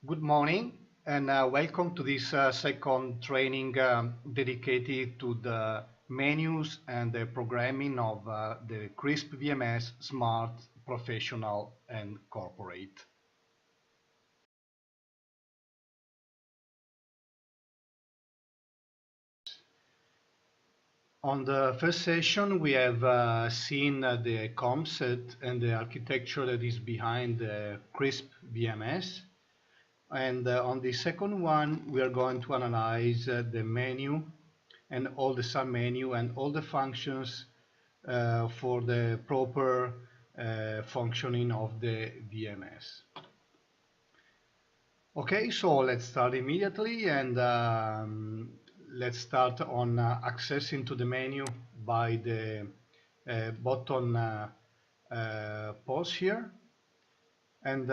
Good morning and welcome to this second training dedicated to the menus and the programming of the CRISP VMS Smart Professional and Corporate. On the first session, we have seen the concept and the architecture that is behind the CRISP VMS. And on the second one, we are going to analyze the menu and all the submenu and all the functions for the proper functioning of the VMS. Okay, so let's start immediately and let's start on accessing to the menu by the button pause here. And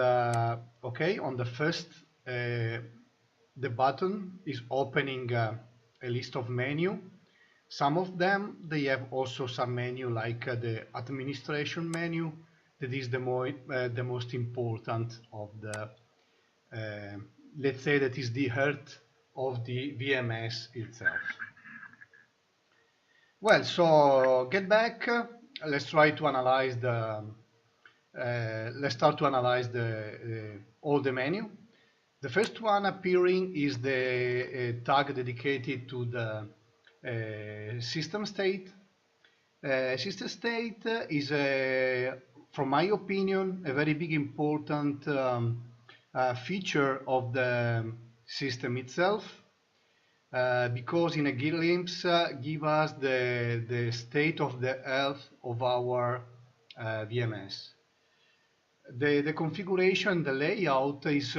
okay, on the first, the button is opening a list of menu. Some of them, they have also some menu like the administration menu. That is the most important of the, let's say that is the heart of the VMS itself. Well, so get back. Let's try to analyze the. Let's start to analyze the all the menu. The first one appearing is the tag dedicated to the system state. System state is, from my opinion, a very big important feature of the system itself, because in a glimpse give us the state of the health of our VMS. The configuration, the layout is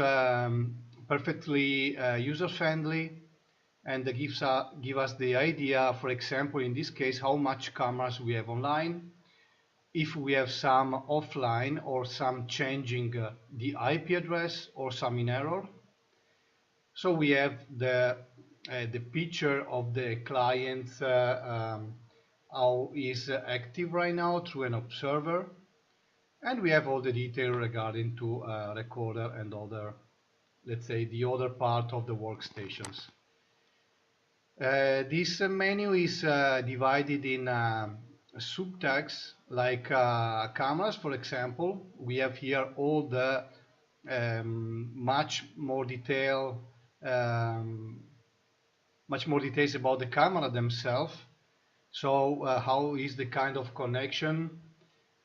perfectly user-friendly and give us the idea, for example, in this case, how much cameras we have online, if we have some offline or some changing the IP address or some in error. So we have the picture of the client, how is active right now through an observer. And we have all the detail regarding to recorder and other, let's say, the other part of the workstations. This menu is divided in subtags like cameras, for example. We have here all the much more details about the camera themselves. So how is the kind of connection,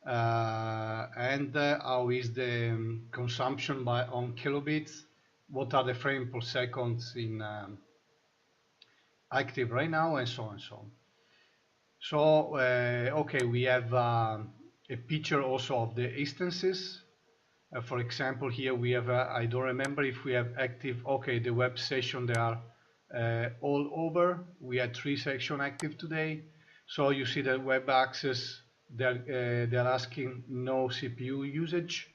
and how is the consumption on kilobits, what are the frames per second in active right now, and so on and so on. So okay, we have a picture also of the instances. For example, here we have, I don't remember if we have active, okay, the web session, they are all over. We had 3 sections active today. So you see that web access, they're asking no CPU usage,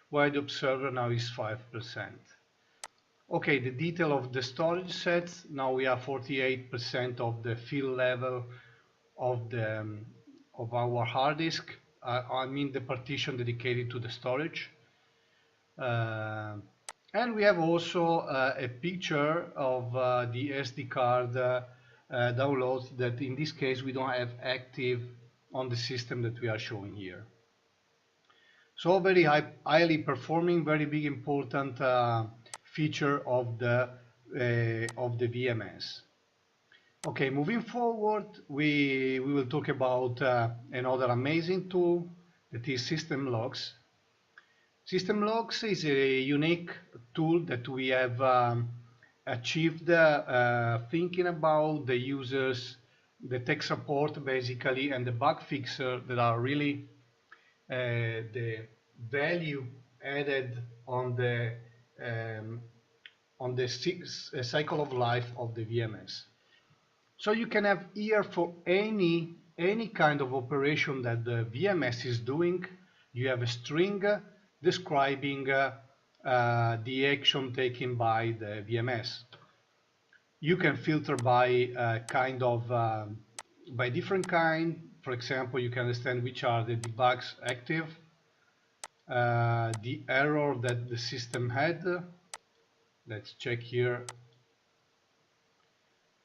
while the observer now is 5%. Okay, the detail of the storage sets, now we are 48% of the fill level of the of our hard disk. I mean the partition dedicated to the storage. And we have also a picture of the SD card downloads that in this case we don't have active on the system that we are showing here. So very highly performing, very big important feature of the VMS. Okay, moving forward, we will talk about another amazing tool that is System Logs. System Logs is a unique tool that we have achieved thinking about the users, the tech support basically, and the bug fixer that are really the value added on the cycle of life of the VMS. So you can have here for any kind of operation that the VMS is doing, you have a string describing the action taken by the VMS. You can filter by by different kind. For example, you can understand which are the debugs active, the error that the system had, Let's check here.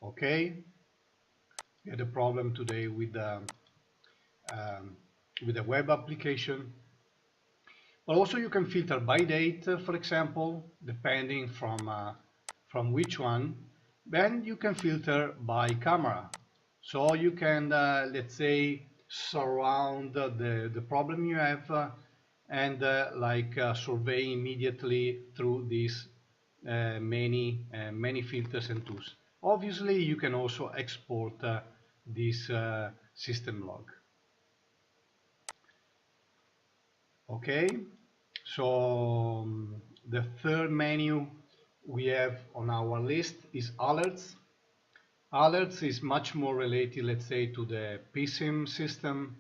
Okay, we had a problem today um, with the web application. But also you can filter by date, for example, depending from which one. Then you can filter by camera. So you can, let's say, surround the problem you have and survey immediately through these many filters and tools. Obviously, you can also export this system log. Okay, so the third menu we have on our list is alerts. Alerts is much more related, let's say, to the PSIM system.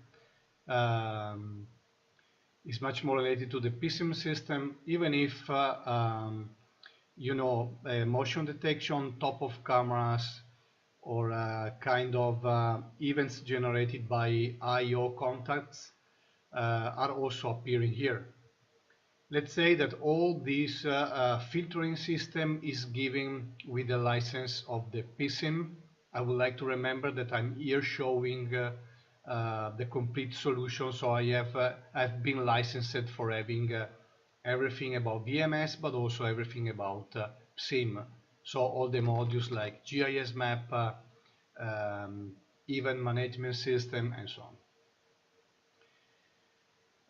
Um, is much more related to the PSIM system, even if you know, motion detection, top of cameras, or kind of events generated by I/O contacts are also appearing here. Let's say that all this filtering system is given with the license of the PSIM. I would like to remember that I'm here showing the complete solution, so I've been licensed for having everything about VMS, but also everything about PSIM. So all the modules like GIS map, event management system, and so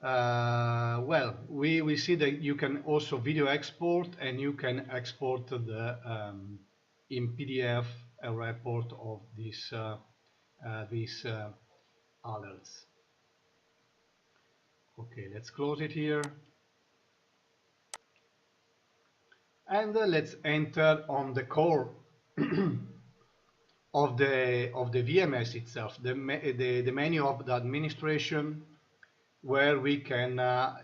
on. Well, we see that you can also video export, and you can export the in PDF a report of these alerts. Okay, let's close it here, and let's enter on the core of the VMS itself, the menu of the administration, where we can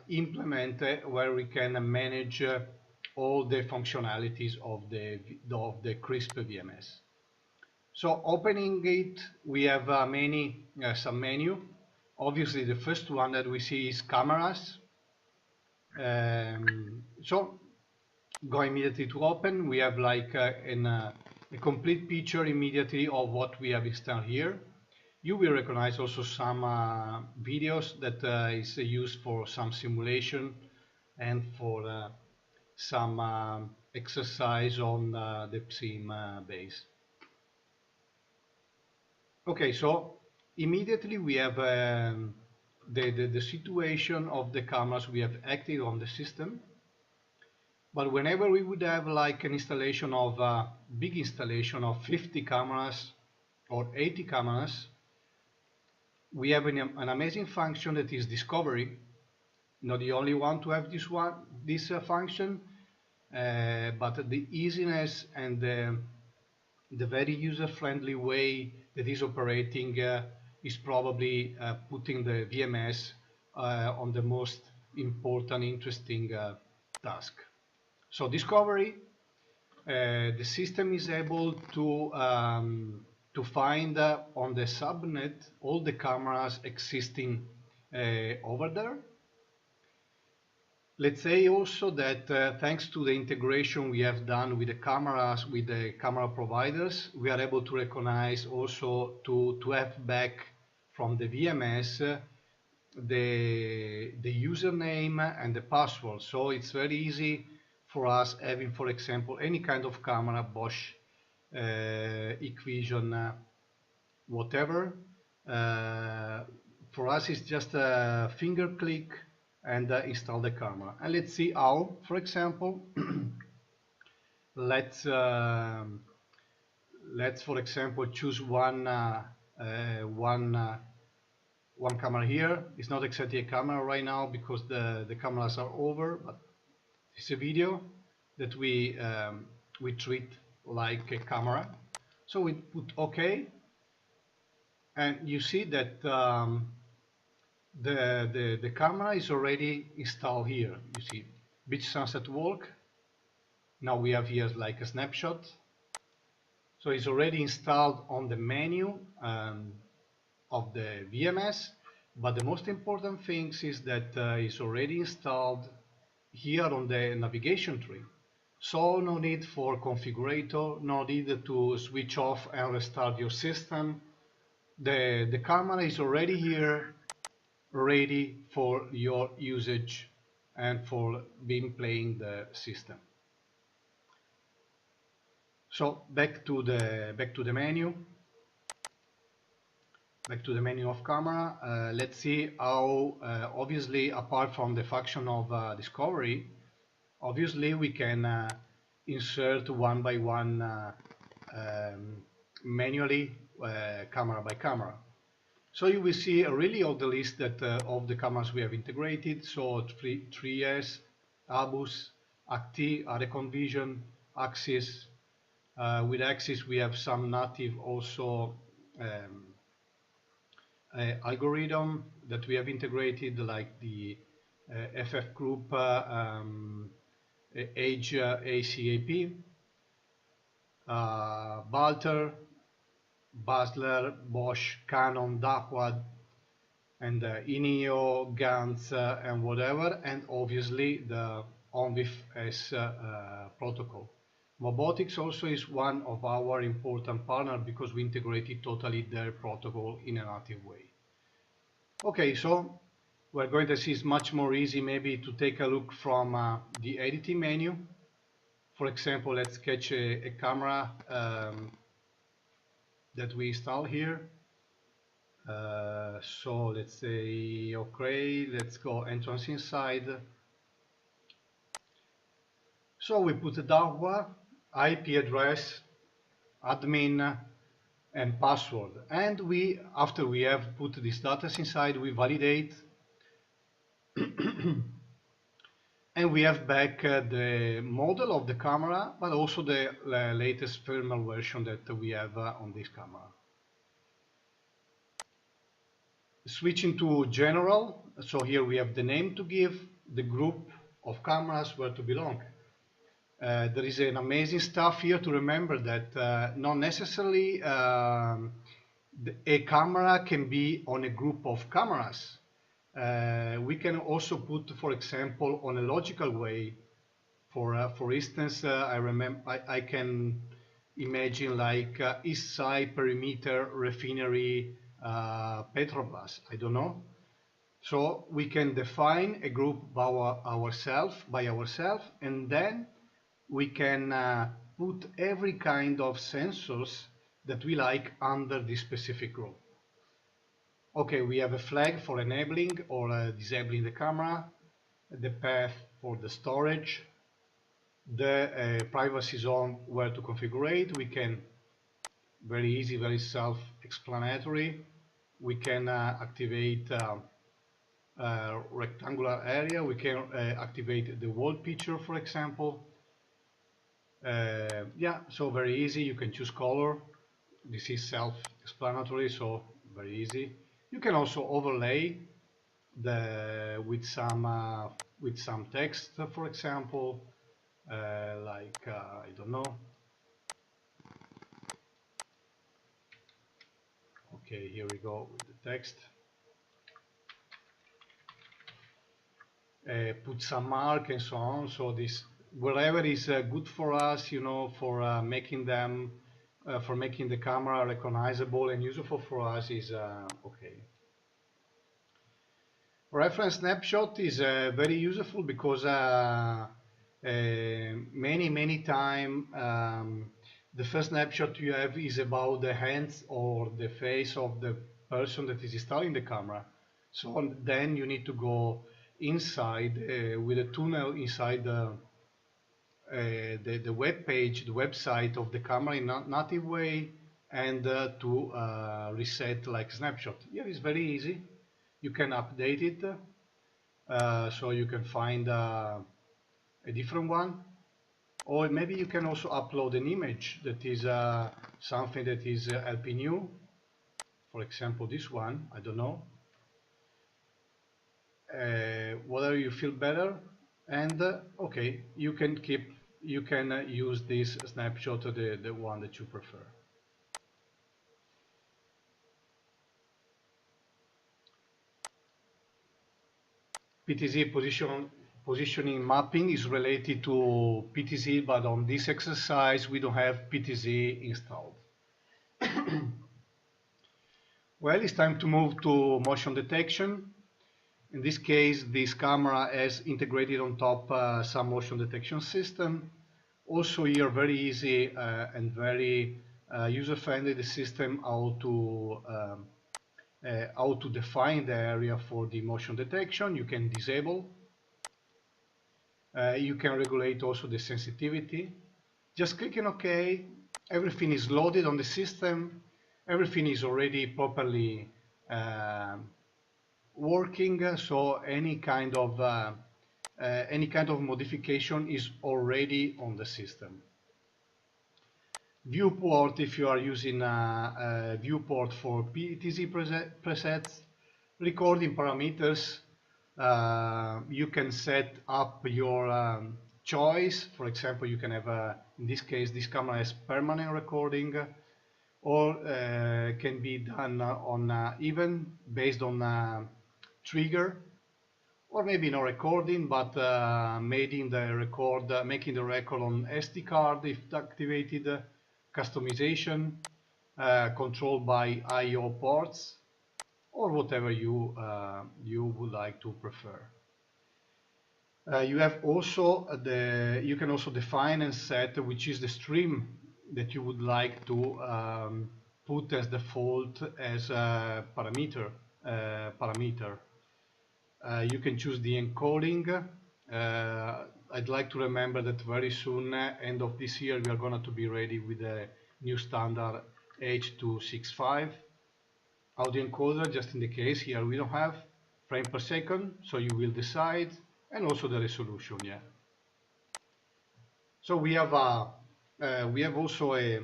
implement, where we can manage all the functionalities of the CRISP VMS. So opening it, we have many sub-menu. Obviously, the first one that we see is cameras. So go immediately to open. We have like a complete picture immediately of what we have installed here. You will recognize also some videos that is used for some simulation and for some exercise on the PSIM base. Okay, so immediately we have the situation of the cameras we have active on the system. But whenever we would have like an installation of big installation of 50 cameras or 80 cameras, we have an amazing function that is discovery. Not the only one to have this function, but the easiness and the very user-friendly way that is operating is probably putting the VMS on the most important, interesting task. So discovery, the system is able to find on the subnet all the cameras existing over there. Let's say also that thanks to the integration we have done with the cameras, with the camera providers, we are able to recognize also to have back from the VMS the username and the password. So it's very easy for us having, for example, any kind of camera, Bosch, Hikvision, whatever. For us it's just a finger click and install the camera. And let's see how, for example, let's for example choose one camera here. It's not exactly a camera right now because the cameras are over, but it's a video that we treat like a camera. So we put OK, and you see that the camera is already installed here. You see Beach Sunset Walk. Now we have here like a snapshot. So it's already installed on the menu of the VMS. But the most important thing is that it's already installed here on the navigation tree. So no need for configurator, no need to switch off and restart your system. The camera is already here, ready for your usage and for being playing the system. So back to the menu. Back to the menu of camera. Let's see how obviously, apart from the function of discovery, obviously we can insert one by one manually, camera by camera. So you will see really all the list that of the cameras we have integrated. So 3S, Abus, Acti, Arecon Vision, Axis. With Axis we have some native also algorithm that we have integrated, like the FF group age ACAP, Balter, Basler, Bosch, Canon, Dahua, and INEO, Gantz, and whatever, and obviously the ONVIF S protocol. Mobotics also is one of our important partners because we integrated totally their protocol in a native way. Okay, so we're going to see it's much more easy maybe to take a look from the editing menu. For example, let's sketch a camera that we install here. So let's say, okay, let's go entrance inside. So we put the Dahua, IP address, admin, and password. And we, after we have put these data inside, we validate. And we have back the model of the camera, but also the latest firmware version that we have on this camera. Switching to general, so here we have the name to give, the group of cameras where to belong. There is an amazing stuff here to remember that not necessarily a camera can be on a group of cameras. We can also put, for example, on a logical way. For instance, I can imagine like East Side Perimeter Refinery Petrobras. I don't know. So we can define a group by ourselves, and then we can put every kind of sensors that we like under this specific group. Okay, we have a flag for enabling or disabling the camera, the path for the storage, the privacy zone where to configure it. We can, very easy, very self-explanatory, we can activate rectangular area, we can activate the wall picture, for example. Yeah, so very easy. You can choose color. This is self-explanatory, so very easy. You can also overlay with some text, for example, like I don't know. Okay, here we go with the text. Put some mark and so on. So this, wherever is good for us, you know, for making them, for making the camera recognizable and useful for us is okay. Reference snapshot is very useful because many time the first snapshot you have is about the hands or the face of the person that is installing the camera. So then you need to go inside with a tunnel inside the web page, the website of the camera in a native way, and to reset like snapshot. Here is very easy. You can update it, so you can find a different one, or maybe you can also upload an image that is something that is helping you. For example, this one, I don't know. Whether you feel better, and okay, you can use this snapshot, the one that you prefer. PTZ positioning mapping is related to PTZ, but on this exercise we don't have PTZ installed. Well, it's time to move to motion detection. In this case, this camera has integrated on top some motion detection system. Also here, very easy and very user-friendly the system how to define the area for the motion detection. You can disable. You can regulate also the sensitivity. Just clicking OK. Everything is loaded on the system. Everything is already properly working. So any kind of modification is already on the system. Viewport, if you are using a viewport for PTZ presets, recording parameters, you can set up your choice. For example, you can have, in this case, this camera has permanent recording, or can be done on even based on trigger, or maybe no recording, but making the record on SD card if activated, customization, controlled by I/O ports, or whatever you would like to prefer. You can also define and set which is the stream that you would like to put as default as a parameter. You can choose the encoding. I'd like to remember that very soon, end of this year, we are going to be ready with a new standard H.265 audio encoder. Just in the case here we don't have frame per second, so you will decide, and also the resolution. Yeah. So we have also a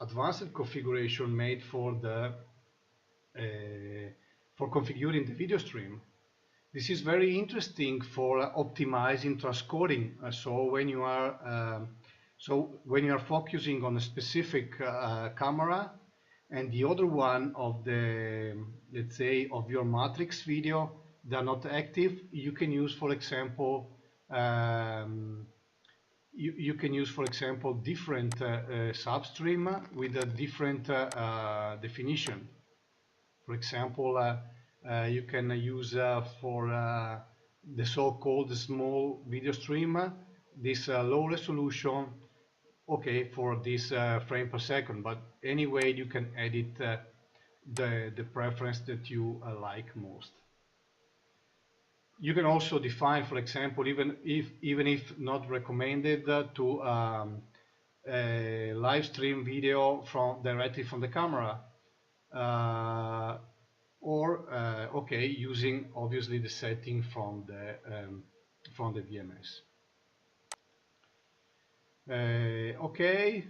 advanced configuration made for the for configuring the video stream. This is very interesting for optimizing transcoding. So when you are focusing on a specific camera, and the other one of the, let's say, of your matrix video, they are not active, you can use, for example, different substream with a different definition. For example, you can use for the so-called small video stream this low resolution, okay, for this frame per second, but anyway you can edit the preference that you like most. You can also define, for example, even if not recommended, to live stream video directly from the camera, okay, using obviously the setting from the VMS. Okay.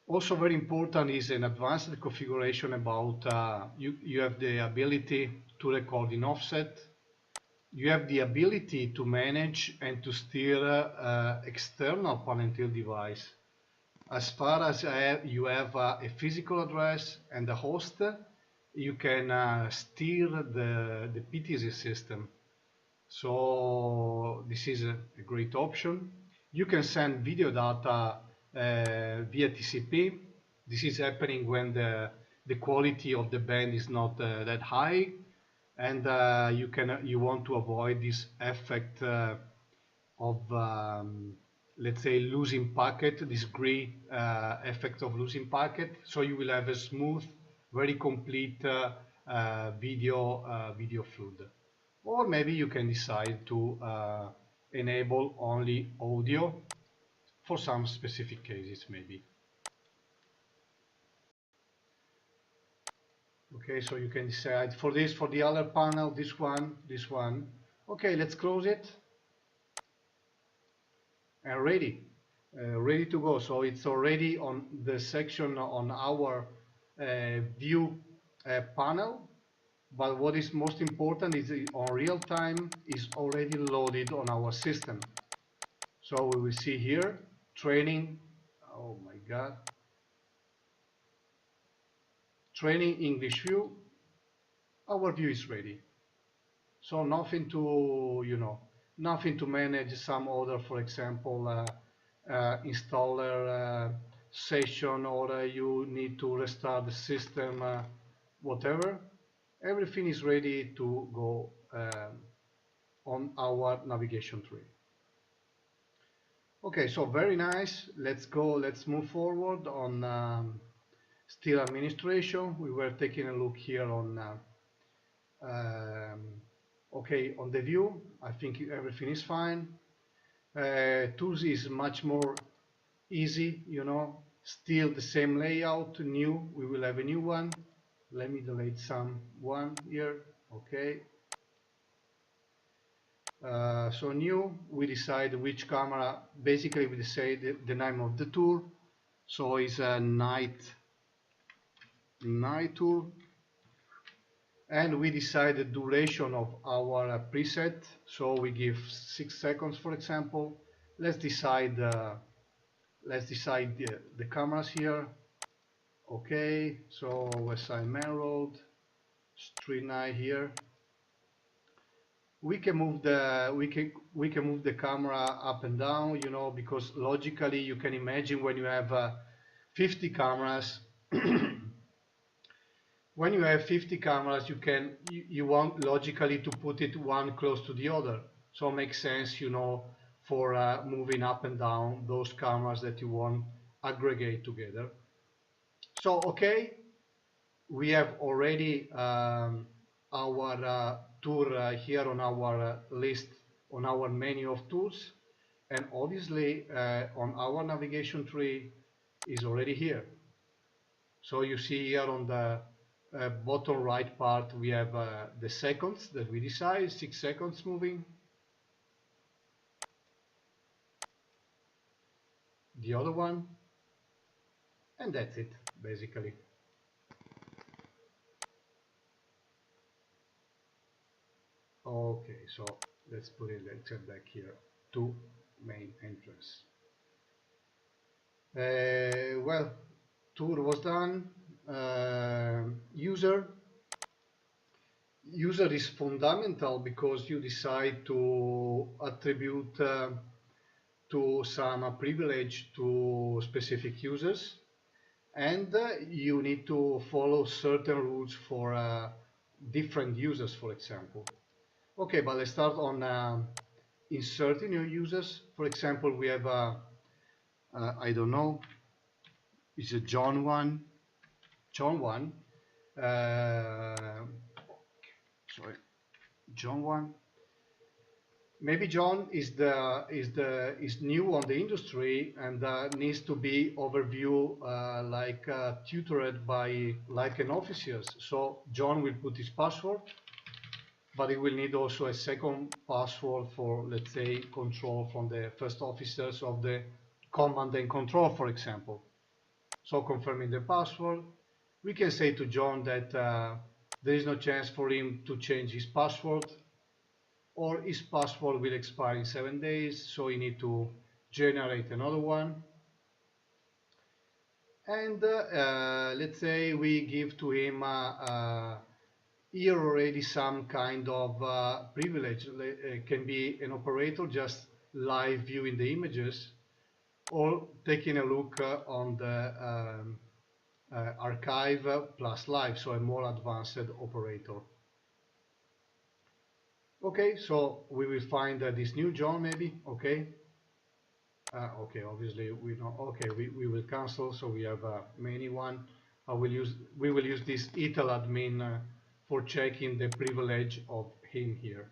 Also very important is an advanced configuration about you have the ability to record in offset. You have the ability to manage and to steer external Palantir device. As far as you have a physical address and a host, you can steer the PTZ system. So this is a great option. You can send video data via TCP. This is happening when the quality of the band is not that high, and you want to avoid this effect of let's say losing packet, this gray effect of losing packet. So you will have a smooth, very complete video flood. Or maybe you can decide to enable only audio for some specific cases, maybe. Okay, so you can decide for this, for the other panel, this one. Okay, let's close it. And ready to go. So it's already on the section on our view panel. But what is most important is on real time is already loaded on our system. So we will see here training. Oh my God. Training English view. Our view is ready. So nothing to, nothing to manage some other, for example, installer session, or you need to restart the system, whatever. Everything is ready to go on our navigation tree. Okay, so very nice. Let's go, let's move forward on still administration. We were taking a look here on okay, on the view. I think everything is fine. Tools is much more easy, still the same layout, new. We will have a new one. Let me delete some one here. Okay. So new, we decide which camera. Basically, we decide the name of the tool. So it's a night tool, and we decide the duration of our preset. So we give 6 seconds, for example. Let's decide the cameras here. Okay, so West Side Main Road, Street 9 here. We can move the camera up and down, because logically you can imagine when you have 50 cameras. When you have 50 cameras, you want logically to put it one close to the other. So it makes sense, for moving up and down those cameras that you want aggregate together. So okay, we have already our tool here on our list, on our menu of tools, and obviously on our navigation tree is already here. So you see here on the bottom right part we have the seconds that we decide, 6 seconds moving. The other one, and that's it basically. Okay, so let's put it, let's get back here to main entrance. Well, tour was done. User is fundamental because you decide to attribute to some privilege to specific users, and you need to follow certain rules for different users, for example. Okay, but let's start on inserting new users. For example, we have I don't know, it's a John 1. Sorry, John 1. Maybe John is new on the industry and needs to be overview tutored by like an officers. So John will put his password, but he will need also a second password for, let's say, control from the first officers of the command and control, for example. So confirming the password, we can say to John that there is no chance for him to change his password, or his password will expire in 7 days, so you need to generate another one. And let's say we give to him here already some kind of privilege. It can be an operator just live viewing the images, or taking a look on the archive plus live, so a more advanced operator. Okay, so we will find this new John maybe. Okay. Okay, obviously we know. Okay, we will cancel. So we have many one. We will use this ital admin for checking the privilege of him here.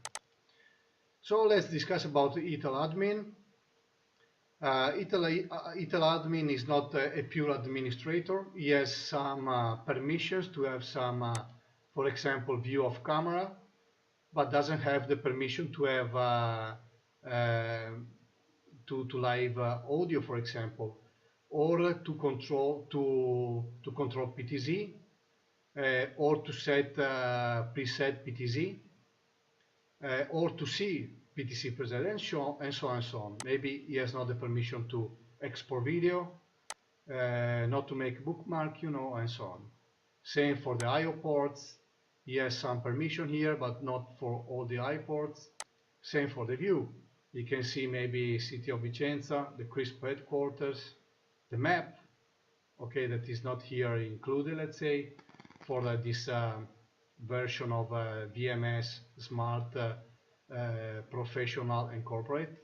So let's discuss about the ital admin. Ital admin is not a pure administrator. He has some permissions to have some, for example, view of camera, but doesn't have the permission to have to live audio, for example, or to control PTZ, or to set preset PTZ, or to see PTZ preset, and so on and so on and so on. Maybe he has not the permission to export video, not to make bookmark, and so on. Same for the I/O ports. He has some permission here, but not for all the iPorts. Same for the view. You can see maybe city of Vicenza, the CRISP headquarters, the map, okay, that is not here included, let's say, for this version of VMS Smart Professional and Corporate.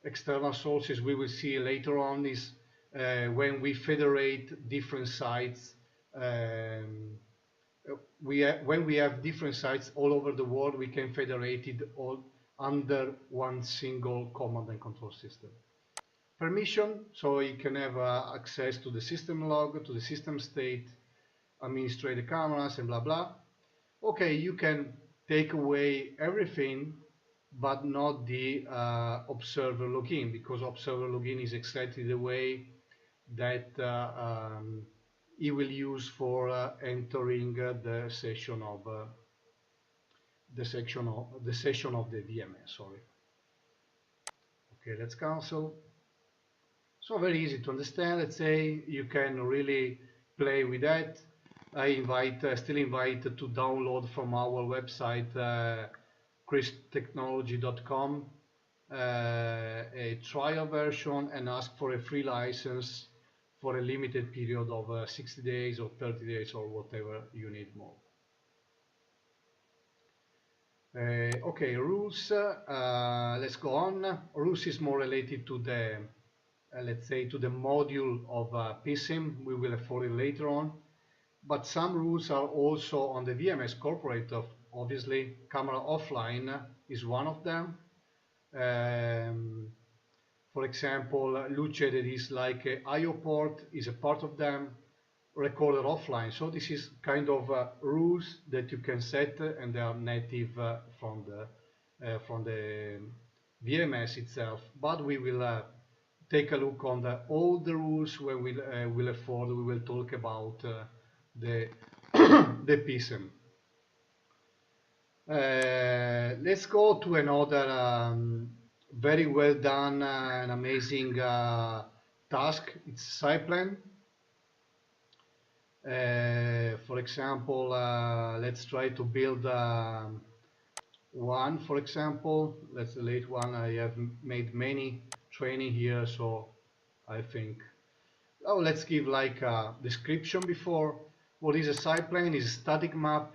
External sources we will see later on is when we federate different sites. When we have different sites all over the world, we can federate it all under one single command and control system. Permission, so you can have access to the system log, to the system state, administrate the cameras and blah blah. Okay, you can take away everything, but not the observer login, because observer login is exactly the way that he will use for entering the session of the session of the VMS. Sorry. Okay, let's cancel. So very easy to understand. Let's say you can really play with that. I still invite to download from our website crisptechnology.com a trial version and ask for a free license for a limited period of 60 days or 30 days or whatever you need more. Okay, rules. Let's go on. Rules is more related to the, let's say, to the module of PSIM. We will afford it later on. But some rules are also on the VMS corporate. Obviously, camera offline is one of them. For example, Luce, that is like a IO port, is a part of them. Recorder offline. So this is kind of rules that you can set, and they are native from the VMS itself. But we will take a look on all the rules when we will afford. We will talk about the the PSIM. Let's go to another very well done and amazing task. It's site plan. For example, let's try to build one. For example, let's delete one. I have made many training here, so I think. Oh, let's give like a description before. What is a site plan? Is a static map.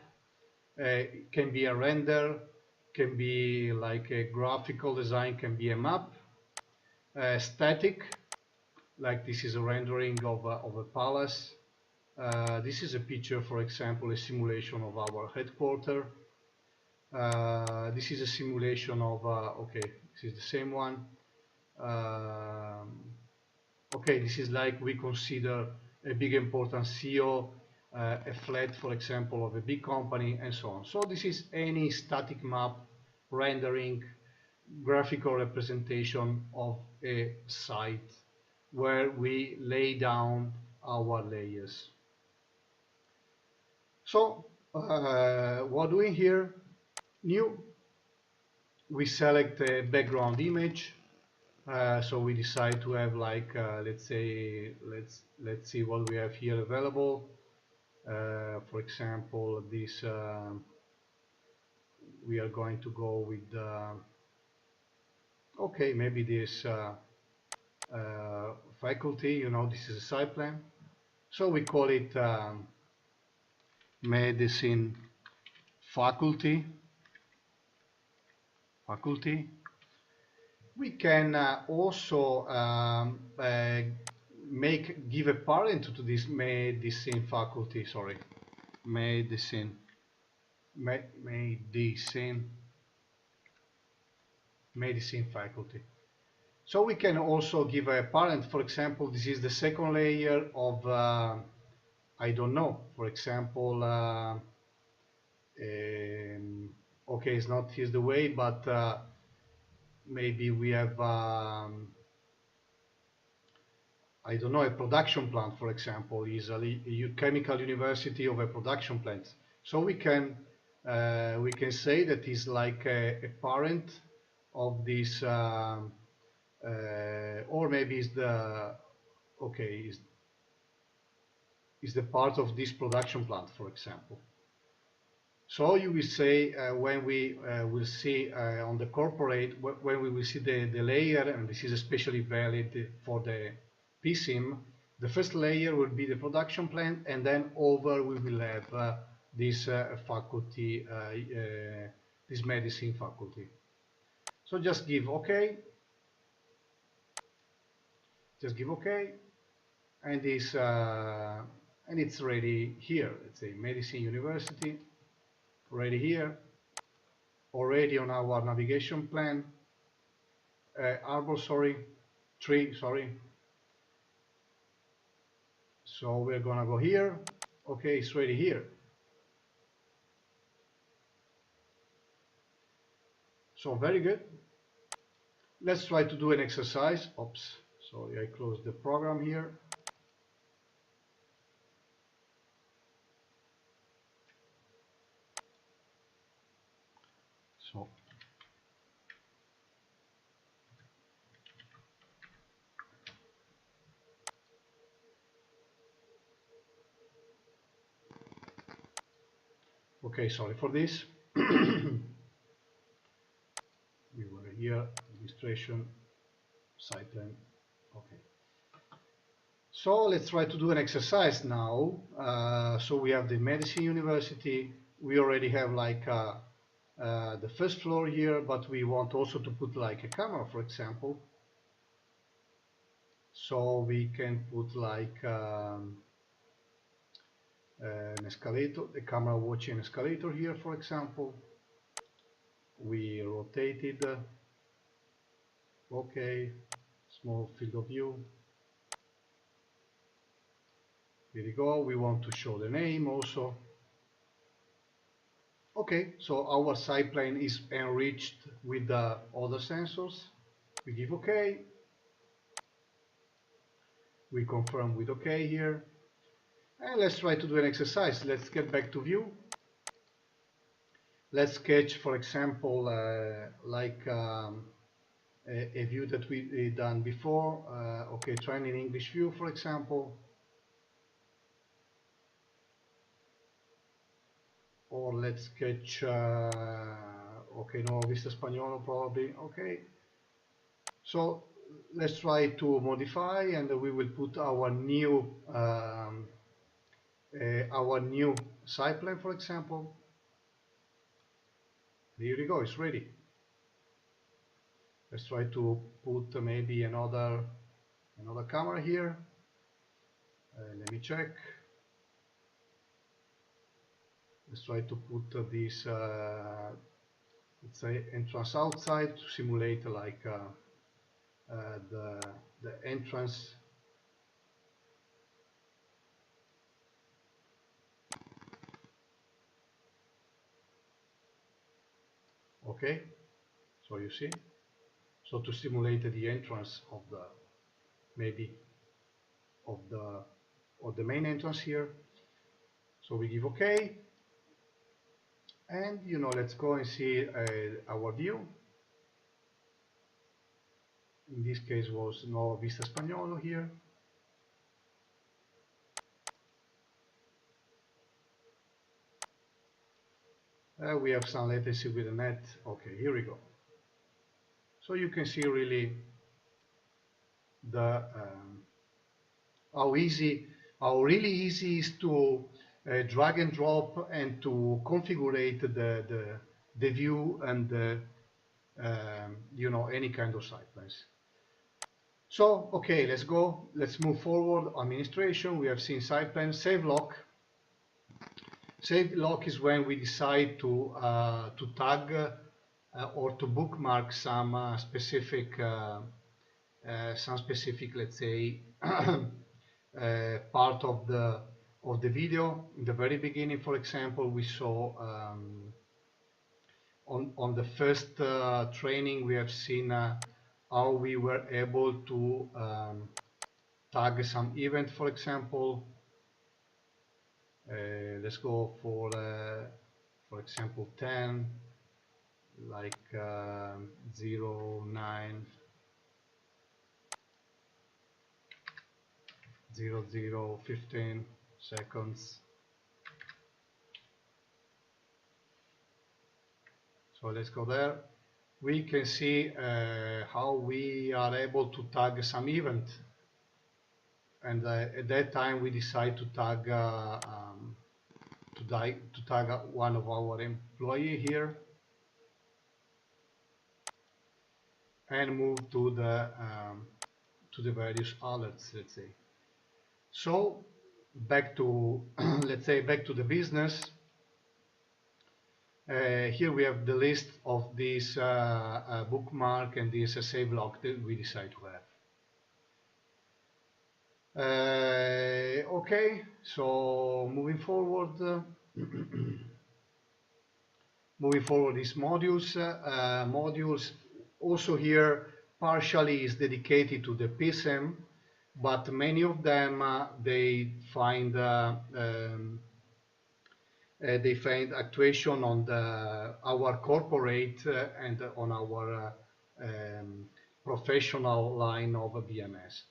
It can be a render, can be like a graphical design, can be a map. Static, like this is a rendering of a palace. This is a picture, for example, a simulation of our headquarters. This is a simulation of, okay, this is the same one. Okay, this is like we consider a big important CEO, a flat, for example, of a big company, and so on. So this is any static map rendering, graphical representation of a site where we lay down our layers. So what doing here? New. We select a background image. So we decide to have like let's say let's see what we have here available. For example, this we are going to go with okay, maybe this faculty. You know, this is a site plan. So we call it medicine faculty. We can also give a parent to this medicine faculty. Sorry, medicine faculty. So we can also give a parent. For example, this is the second layer of I don't know. For example, okay, it's not here's the way, but maybe we have I don't know, a production plant, for example, is a chemical university of a production plant. So we can say that is like a parent of this, or maybe is the is the part of this production plant, for example. So you will say when we will see on the corporate, when we will see the layer, and this is especially valid for the PSIM, the first layer will be the production plan, and then over we will have this faculty, this medicine faculty. So just give OK, just give OK, and this and it's ready here. Let's say Medicine University, ready here, already on our navigation plan. Arbor, sorry, tree, sorry. So we're gonna go here. Okay, it's ready here. So very good. Let's try to do an exercise. Oops, sorry, I closed the program here. So okay, sorry for this. We were here, administration, site plan. Okay. So let's try to do an exercise now. So we have the Medicine University. We already have like the first floor here, but we want also to put like a camera, for example. So we can put like an escalator, the camera watching escalator here, for example. We rotated. Okay, small field of view. Here we go. We want to show the name also. Okay, so our site plane is enriched with the other sensors. We give OK. We confirm with OK here. And let's try to do an exercise. Let's get back to view. Let's sketch, for example, like a view that we done before. Okay, training English view, for example. Or let's sketch, okay, no, Vista Spagnolo probably, okay. So let's try to modify, and we will put our new site plan, for example. Here we go, it's ready. Let's try to put maybe another camera here. Let me check. Let's try to put this, let's say, entrance outside to simulate like the entrance. Okay, so you see, so to simulate the entrance of the maybe of the main entrance here. So we give OK, and let's go and see our view. In this case was no Vista Spagnolo here. We have some latency with the net. Okay, here we go. So you can see really the how really easy is to drag and drop and to configure the view and any kind of site plans. So okay, let's go. Let's move forward. Administration. We have seen site plan. Save lock. Save lock is when we decide to tag or to bookmark some specific, let's say, part of the video. In the very beginning, for example, we saw on the first training we have seen how we were able to tag some event, for example. Let's go for example 10, like 0, 9, 0, 0, 15 seconds. So let's go there. We can see how we are able to tag some event, and at that time we decide to tag to tag one of our employee here and move to the various alerts, let's say. So back to let's say back to the business. Here we have the list of these bookmark and this save log that we decide to have. Okay, so moving forward, these modules also here partially is dedicated to the PSM, but many of them they find actuation on our corporate and on our professional line of VMS.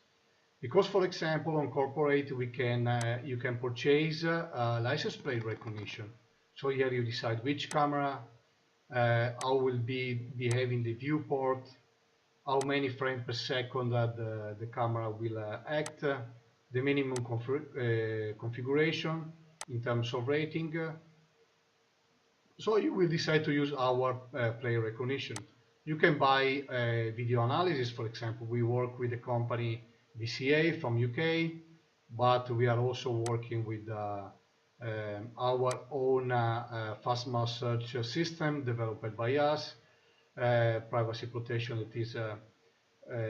Because, for example, on corporate we can you can purchase license plate recognition. So here you decide which camera, how will be behaving the viewport, how many frames per second the camera will act, the minimum configuration in terms of rating. So you will decide to use our play recognition. You can buy video analysis, for example. We work with the company VCA from UK, but we are also working with our own fast mouse search system developed by us, privacy protection that is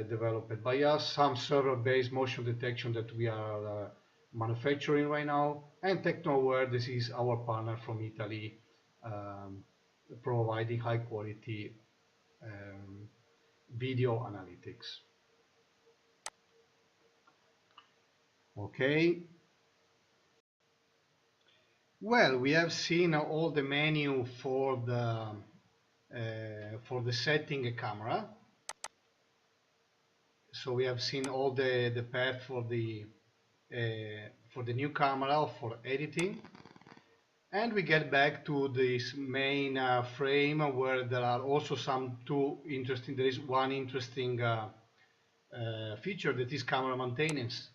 developed by us, some server-based motion detection that we are manufacturing right now, and TechnoAware, this is our partner from Italy, providing high quality video analytics. Okay. Well, we have seen all the menu for the setting a camera. So we have seen all the path for the new camera for editing. And we get back to this main frame where there are also there is one interesting feature that is camera maintenance.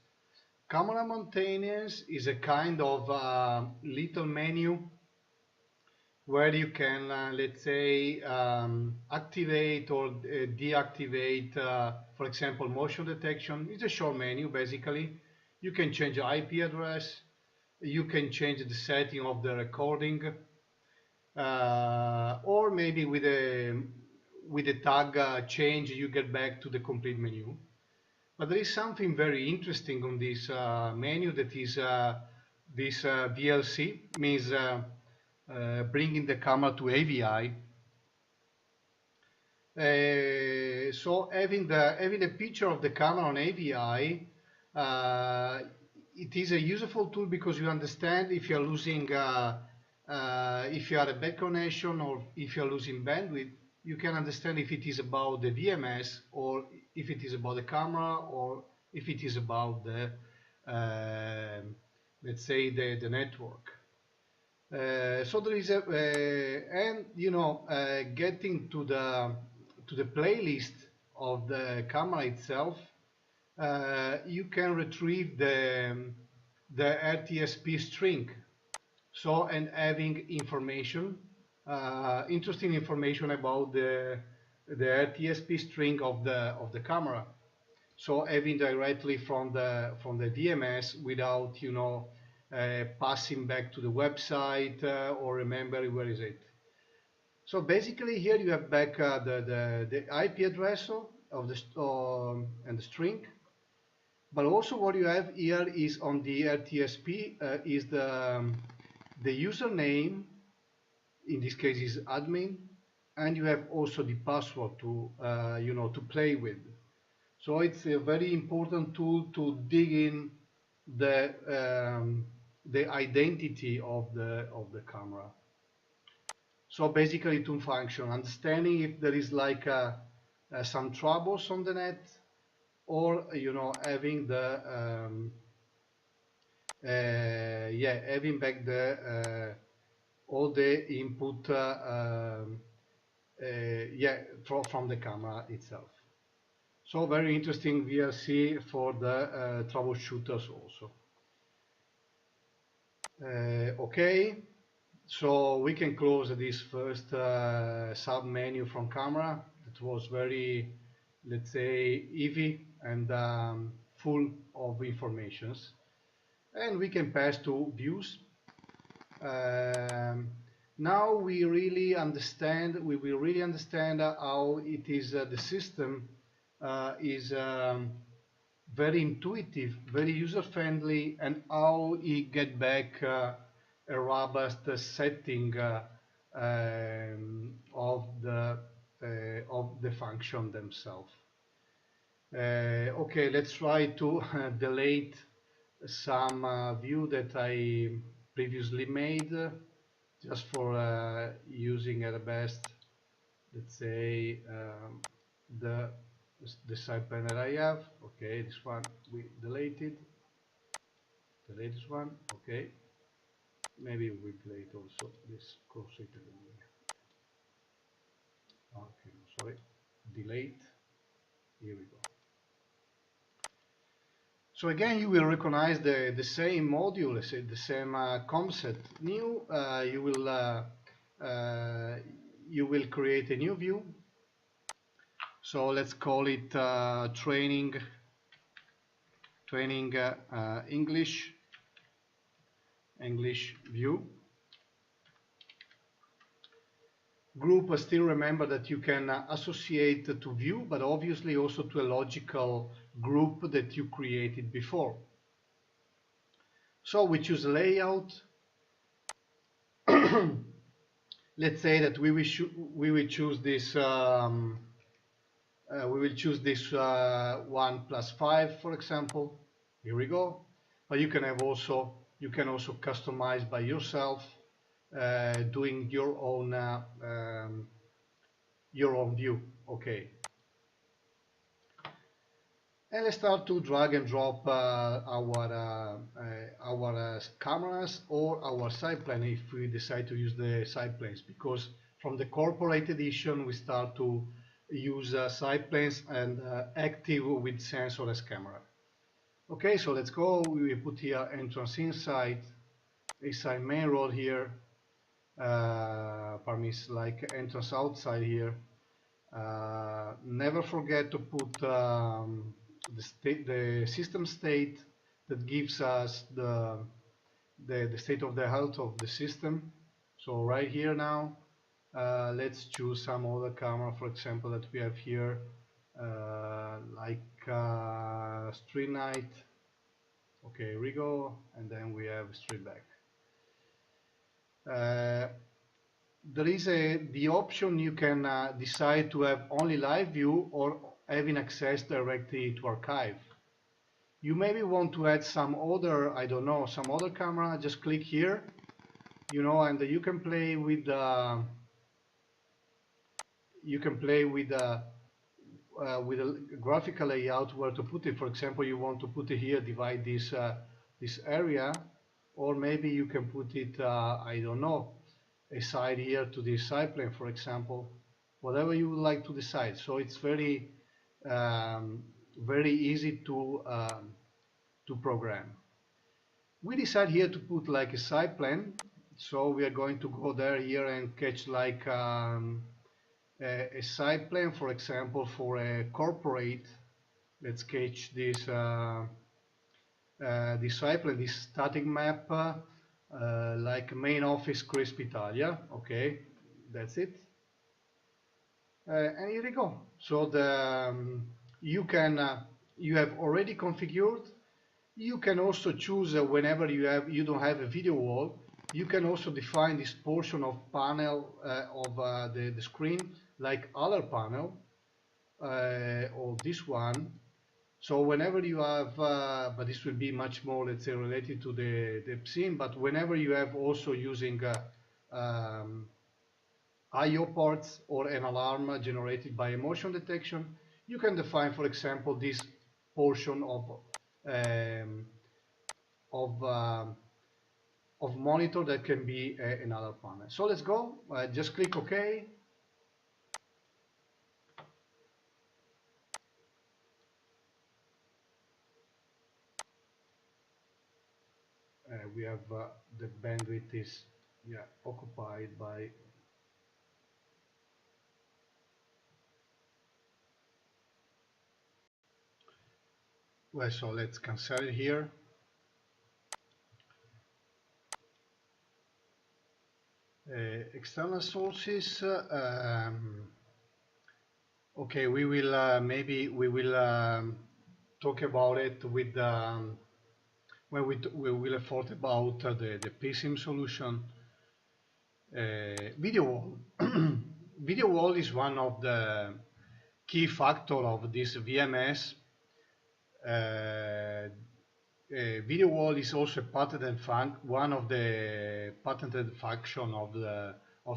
Camera maintenance is a kind of little menu where you can, let's say, activate or deactivate, for example, motion detection. It's a short menu, basically. You can change the IP address. You can change the setting of the recording, or maybe with a tag change you get back to the complete menu. But there is something very interesting on this menu, that is this VLC, means bringing the camera to AVI. So having a picture of the camera on AVI, it is a useful tool because you understand if you are losing, if you are a bad connection or if you are losing bandwidth, you can understand if it is about the VMS or if it is about the camera or if it is about the, let's say, the network. So there is and you know, getting to the playlist of the camera itself. You can retrieve the RTSP string, so and having information, interesting information about the RTSP string of the camera. So having directly from the VMS without, you know, passing back to the website or remembering where is it. So basically here you have back the IP address of the and the string. But also what you have here is on the RTSP is the username, in this case is admin, and you have also the password to you know, to play with. So it's a very important tool to dig in the identity of the camera. So basically two functions: understanding if there is like some troubles on the net, or you know, having the having back the all the input yeah, from the camera itself. So very interesting VLC for the troubleshooters also. Okay, so we can close this first sub menu from camera. It was very, let's say, heavy and full of informations. And we can pass to views. Um, Now we really understand, we will really understand how it is the system is very intuitive, very user-friendly, and how it get back a robust setting of the function themselves. Okay, let's try to delete some view that I previously made just for using at the best, let's say, the the side panel that I have. Okay, this one we deleted. The latest one. Okay, maybe we delete also this cross it. Okay, no, sorry, delete. Here we go. So again, you will recognize the same module, let's say the same concept. New, you will create a new view. So let's call it training English view. Group, still remember that you can associate to view, but obviously also to a logical group that you created before. So we choose layout. Let's say that we will choose this 1+5, for example. Here we go. But you can have also customize by yourself, doing your own view. Okay. And let's start to drag and drop our cameras or our side plane if we decide to use the side planes, because from the corporate edition we start to use side planes and active with sensorless camera. Okay, so let's go. We will put here entrance inside main road here. Pardon me, like entrance outside here. Never forget to put the system state that gives us the state of the health of the system. So right here now, let's choose some other camera, for example, that we have here, like street night. Okay, here we go, and then we have street back. There is the option you can decide to have only live view or having access directly to archive. You maybe want to add some other, I don't know, some other camera. Just click here, you know, and you can play with a graphical layout where to put it. For example, you want to put it here, divide this this area, or maybe you can put it, I don't know, a side here to this side plane, for example, whatever you would like to decide. So it's very very easy to program. We decide here to put like a side plane, so we are going to go there here and catch like a side plane, for example, for a corporate. Let's catch this this side plane, this static map, like main office Crisp Italia. Okay, that's it. And here we go. So the you can you have already configured. You can also choose whenever you don't have a video wall. You can also define this portion of panel of the screen like other panel or this one. So whenever you have, but this will be much more, let's say, related to the scene. But whenever you have also using I/O ports or an alarm generated by a motion detection, you can define, for example, this portion um, of of monitor that can be another panel. So let's go. Just click OK. we have the bandwidth is occupied by. Well, so let's cancel it here. External sources. Okay, we will maybe we will talk about it with when we will have thought about the PSIM solution. Video wall. Video wall is one of the key factor of this VMS. Video wall is also a patented one of the patented function of the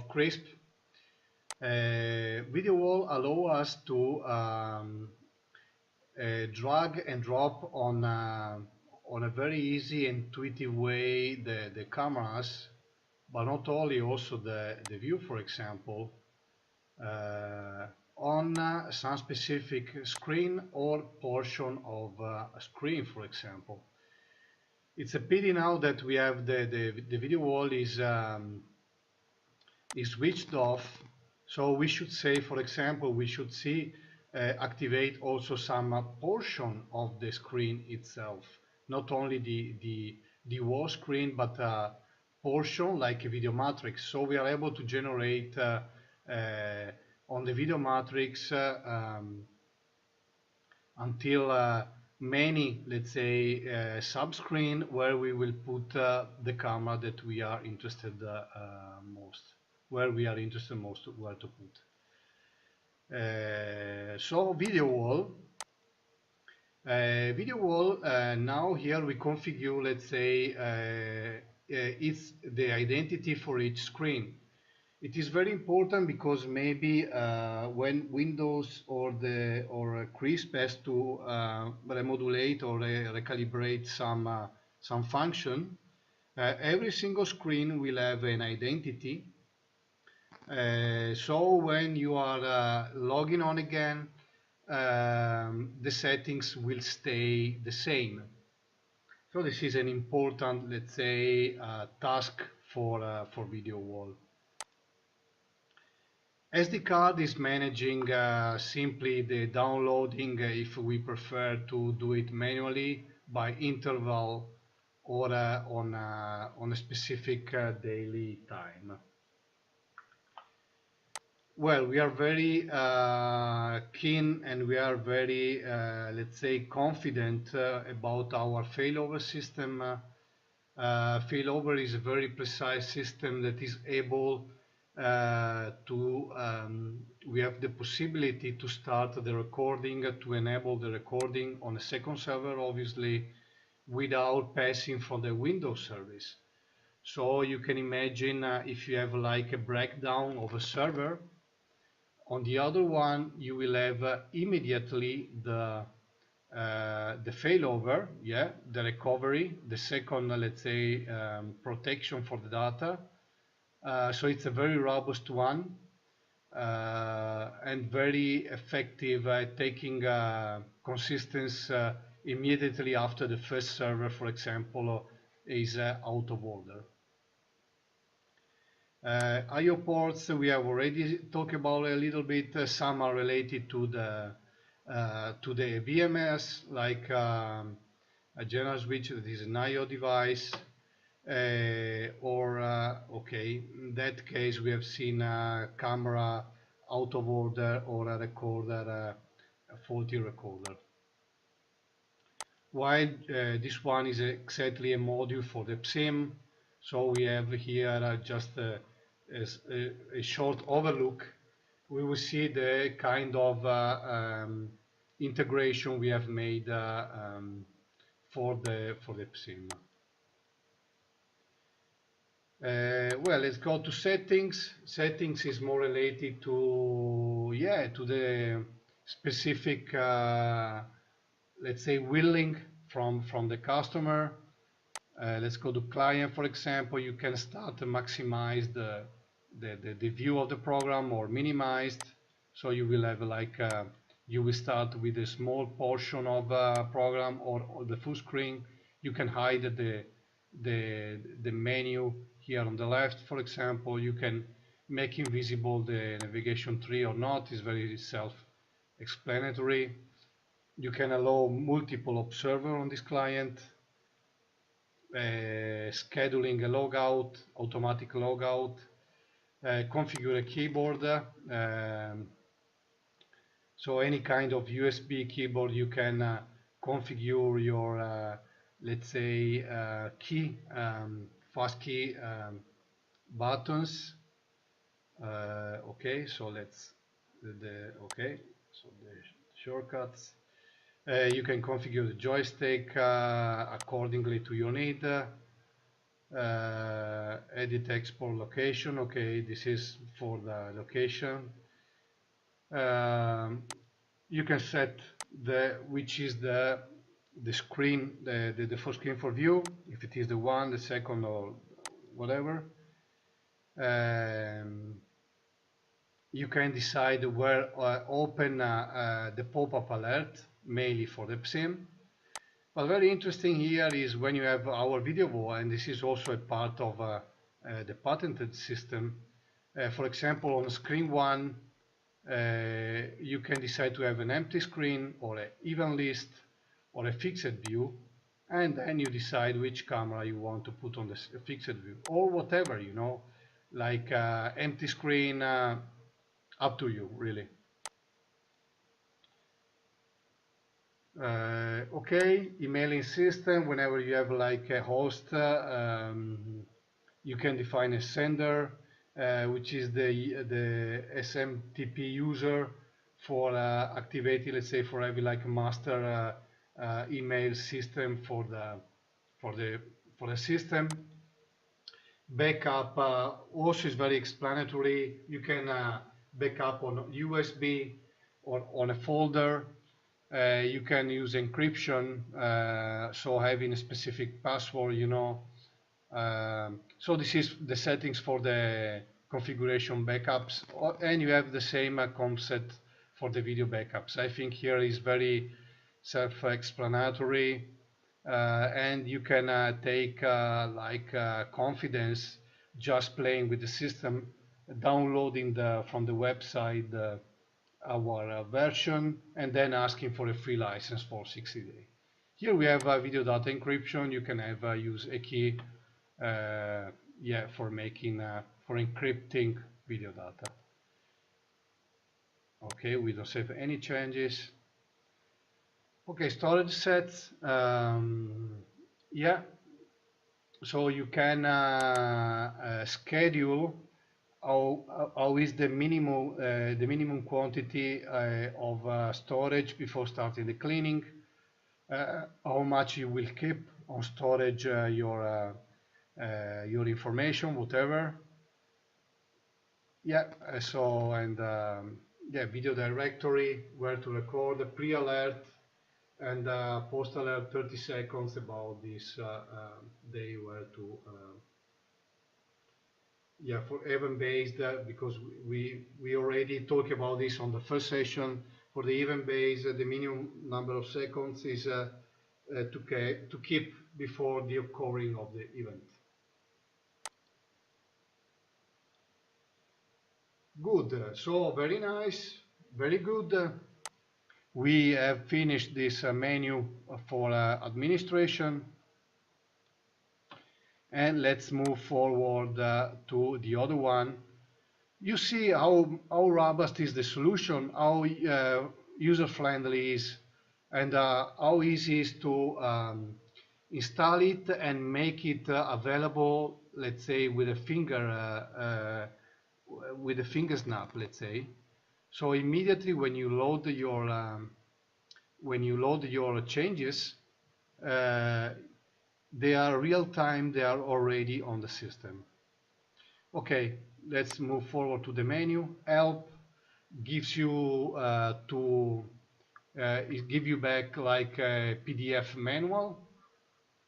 CRISP. Video wall allow us to drag and drop on a very easy, intuitive way the cameras, but not only, also the view, for example, on some specific screen or portion of a screen, for example. It's a pity now that we have the video wall is switched off. So we should say, for example, we should see activate also some portion of the screen itself, not only the wall screen, but a portion like a video matrix. So we are able to generate on the video matrix until many, let's say, sub-screen where we will put the camera that we are interested most, where to put. So video wall. Now here we configure, let's say, it's the identity for each screen. It is very important because maybe when Windows or CRISP has to remodulate or recalibrate some function, every single screen will have an identity. So when you are logging on again, the settings will stay the same. So this is an important, let's say, task for video wall. SD card is managing simply the downloading if we prefer to do it manually by interval or on a specific daily time. Well, we are very keen and we are very, let's say, confident about our failover system. Failover is a very precise system that is able we have the possibility to start the recording, to enable the recording on a second server, obviously, without passing from the Windows service. So you can imagine if you have like a breakdown of a server, on the other one you will have immediately the failover, the recovery, the second, let's say, protection for the data. So it's a very robust one and very effective at taking consistency immediately after the first server, for example, is out of order. I/O ports we have already talked about a little bit. Some are related to the VMS, like a general switch that is an I/O device. Okay, in that case we have seen a camera out of order or a recorder, a faulty recorder. While this one is exactly a module for the PSIM, so we have here just a short overlook. We will see the kind of integration we have made for the PSIM. Well, let's go to settings. Settings is more related to the specific let's say willing from the customer. Let's go to client, for example. You can start to maximize the view of the program or minimized. So you will have like you will start with a small portion of program or the full screen. You can hide the menu here on the left, for example. You can make invisible the navigation tree or not. It's very self-explanatory. You can allow multiple observer on this client, scheduling a logout, automatic logout, configure a keyboard. So any kind of USB keyboard, you can configure your, let's say, fast key buttons. Okay, so let's okay, so the shortcuts. You can configure the joystick accordingly to your need. Edit export location. Okay, this is for the location. You can set which is the screen, the first screen for view, if it is the one, the second, or whatever. You can decide where open the pop-up alert, mainly for the PSIM. But very interesting here is when you have our video wall, and this is also a part of the patented system. For example, on screen 1, you can decide to have an empty screen or an even list or a fixed view, and then you decide which camera you want to put on the fixed view, or whatever, you know, like empty screen, up to you, really. Okay, emailing system. Whenever you have like a host, you can define a sender, which is the SMTP user for activating, let's say, for having like a master email system for the system. Backup also is very explanatory. You can backup on USB or on a folder. You can use encryption, so having a specific password, you know. So this is the settings for the configuration backups, and you have the same concept for the video backups. I think here is very self-explanatory, and you can take confidence just playing with the system, downloading from the website our version, and then asking for a free license for 60 days. Here we have video data encryption. You can have use a key for making for encrypting video data. Okay, we don't save any changes. Okay, storage sets. So you can schedule how is the minimum quantity of storage before starting the cleaning, how much you will keep on storage your information, whatever. Video directory, where to record, the pre-alert and post-alert 30 seconds about this day, where to for event-based, because we already talked about this on the first session. For the event-based, the minimum number of seconds is to keep before the occurring of the event. Good, so very nice, very good. We have finished this menu for administration. And let's move forward to the other one. You see how robust is the solution, how user-friendly is, and how easy it is to install it and make it available, let's say, with a finger snap, let's say. So immediately when you load your changes, they are real time, they are already on the system. Okay, let's move forward to the menu. Help gives you it gives you back like a PDF manual,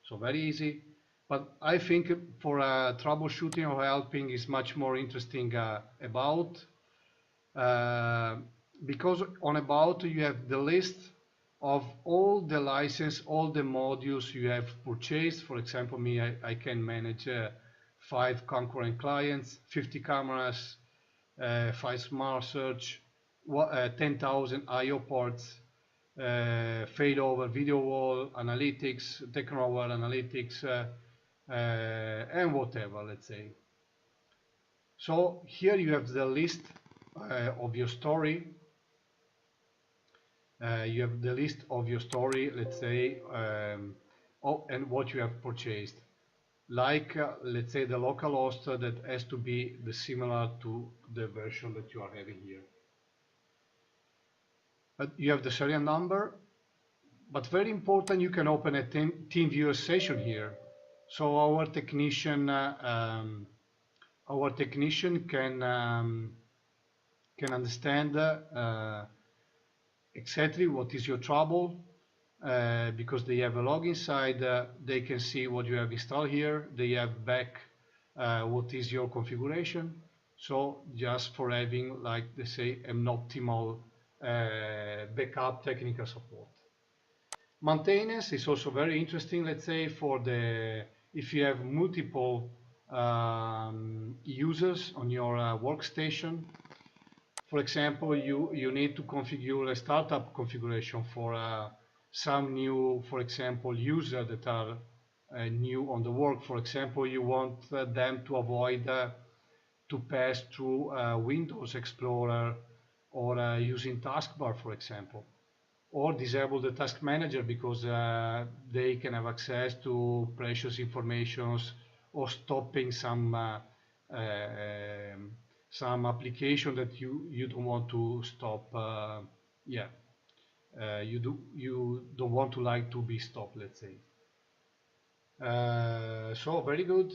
so very easy. But I think for troubleshooting or helping is much more interesting about, because on about you have the list of all the license, all the modules you have purchased. For example, me, I can manage 5 concurrent clients, 50 cameras, 5 smart search, 10,000 I/O ports, failover, video wall, analytics, technover analytics, and whatever, let's say. So here you have the list of your story. You have the list of your story, let's say, and what you have purchased. Like, let's say, the local host that has to be similar to the version that you are having here. But you have the serial number, but very important, you can open a team viewer session here. So our technician can understand exactly what is your trouble, because they have a log inside. They can see what you have installed here. They have back what is your configuration. So just for having, like they say, an optimal backup technical support. Maintenance is also very interesting, let's say, for if you have multiple users on your workstation. For example, you need to configure a startup configuration for some new, for example, users that are new on the work. For example, you want them to avoid to pass through Windows Explorer or using taskbar, for example, or disable the task manager because they can have access to precious informations, or stopping some application that you don't want to stop. You don't want to be stopped, let's say. So very good.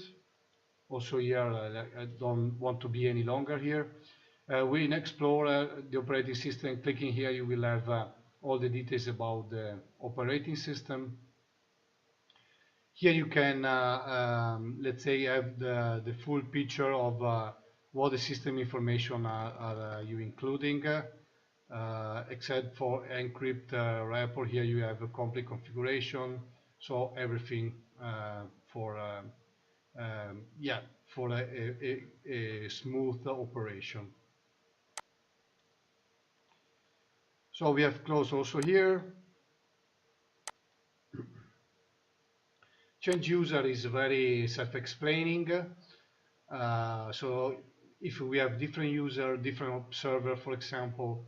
Also here, I don't want to be any longer here. We in Explorer, the operating system, clicking here, you will have all the details about the operating system. Here you can, let's say, have the full picture of what the system information are you including, except for encrypt wrapper. Here you have a complete configuration, so everything for for a smooth operation. So we have closed also here. Change user is very self-explaining. So if we have different user, different server, for example,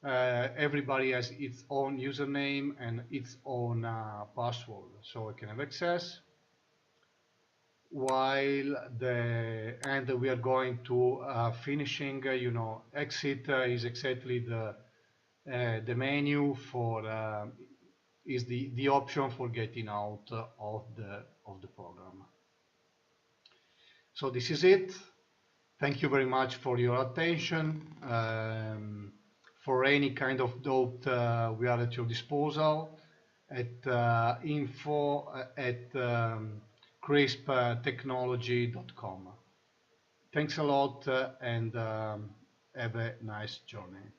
everybody has its own username and its own password, so I can have access. While we are going to finishing, exit is exactly the menu for is the option for getting out of the program. So this is it. Thank you very much for your attention. For any kind of doubt, we are at your disposal at info@crisptechnology.com. Thanks a lot, and have a nice journey.